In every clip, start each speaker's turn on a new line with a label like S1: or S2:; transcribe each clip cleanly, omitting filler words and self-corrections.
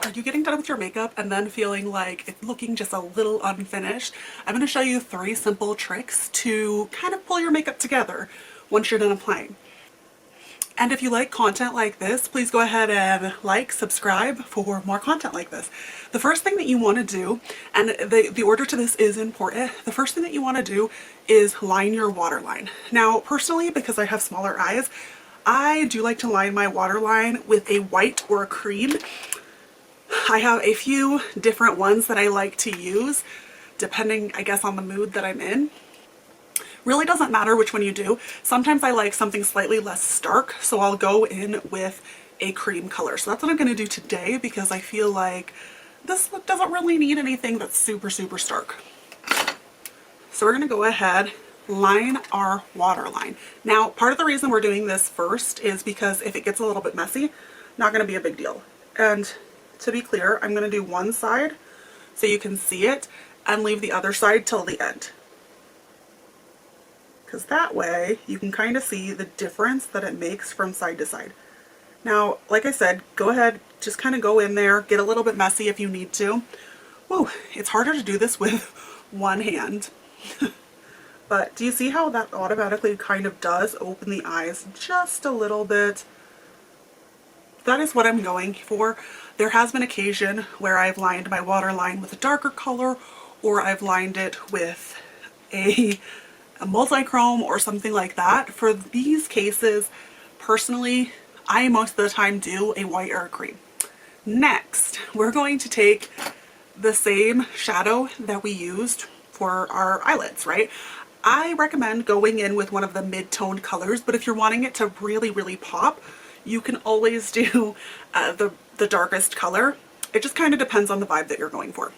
S1: Are you getting done with your makeup and then feeling like it's looking just a little unfinished? I'm going to show you 3 simple tricks to kind of pull your makeup together once you're done applying. And if you like content like this, please go ahead and like, subscribe for more content like this. The first thing that you want to do, and the order to this is important, the first thing that you want to do is line your waterline. Now, personally, because I have smaller eyes, I do like to line my waterline with a white or a cream. I have a few different ones that I like to use, depending, I guess, on the mood that I'm in. Really doesn't matter which one you do. Sometimes I like something slightly less stark, so I'll go in with a cream color. So that's what I'm going to do today because I feel like this look doesn't really need anything that's super, super stark. So we're going to go ahead, line our waterline. Now, part of the reason we're doing this first is because if it gets a little bit messy, not going to be a big deal. And to be clear, I'm going to do one side so you can see it and leave the other side till the end. Because that way you can kind of see the difference that it makes from side to side. Now, like I said, go ahead, just kind of go in there, get a little bit messy if you need to. Whoa, it's harder to do this with one hand. But do you see how that automatically kind of does open the eyes just a little bit? That is what I'm going for. There has been occasion where I've lined my waterline with a darker color, or I've lined it with a multi-chrome or something like that. For these cases, personally, I most of the time do a white or a cream. Next, we're going to take the same shadow that we used for our eyelids, right? I recommend going in with one of the mid-toned colors, but if you're wanting it to really, really pop, you can always do the darkest color. It just kind of depends on the vibe that you're going for.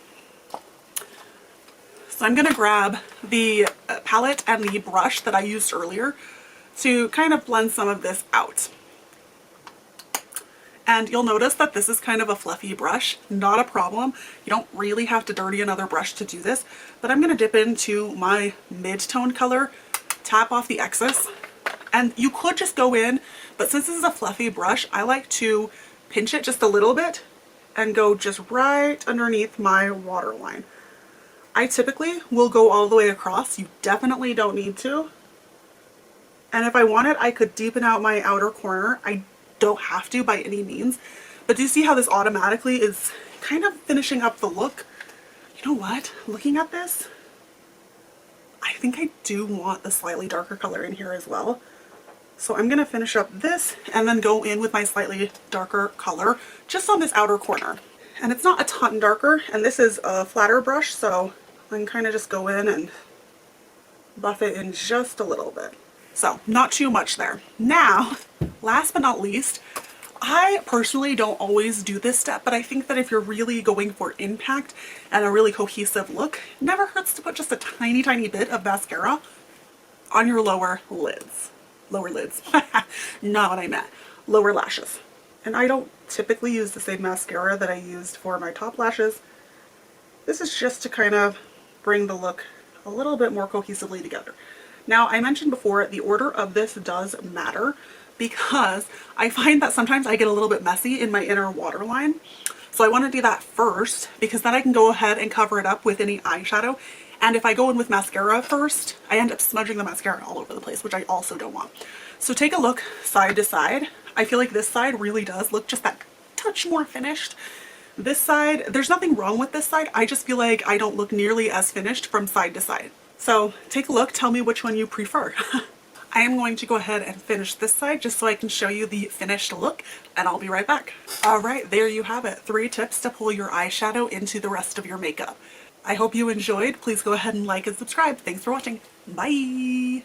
S1: So I'm going to grab the palette and the brush that I used earlier to kind of blend some of this out. And you'll notice that this is kind of a fluffy brush, not a problem. You don't really have to dirty another brush to do this, but I'm going to dip into my mid-tone color, tap off the excess, and you could just go in, but since this is a fluffy brush, I like to pinch it just a little bit and go just right underneath my waterline. I typically will go all the way across. You definitely don't need to. And if I wanted, I could deepen out my outer corner. I don't have to by any means. But do you see how this automatically is kind of finishing up the look? You know what? Looking at this, I think I do want a slightly darker color in here as well. So I'm going to finish up this and then go in with my slightly darker color just on this outer corner. And it's not a ton darker, and this is a flatter brush, so I can kind of just go in and buff it in just a little bit. So not too much there. Now, last but not least, I personally don't always do this step, but I think that if you're really going for impact and a really cohesive look, it never hurts to put just a tiny, tiny bit of mascara on your lower lids. Lower lids. Not what I meant. Lower lashes. And I don't typically use the same mascara that I used for my top lashes. This is just to kind of bring the look a little bit more cohesively together. Now, I mentioned before, the order of this does matter because I find that sometimes I get a little bit messy in my inner waterline. So I want to do that first because then I can go ahead and cover it up with any eyeshadow. And if I go in with mascara first, I end up smudging the mascara all over the place, which I also don't want. So take a look side to side. I feel like this side really does look just that touch more finished. This side, there's nothing wrong with this side. I just feel like I don't look nearly as finished from side to side. So take a look, tell me which one you prefer. I am going to go ahead and finish this side just so I can show you the finished look, and I'll be right back. All right, there you have it. 3 tips to pull your eyeshadow into the rest of your makeup. I hope you enjoyed. Please go ahead and like and subscribe. Thanks for watching. Bye!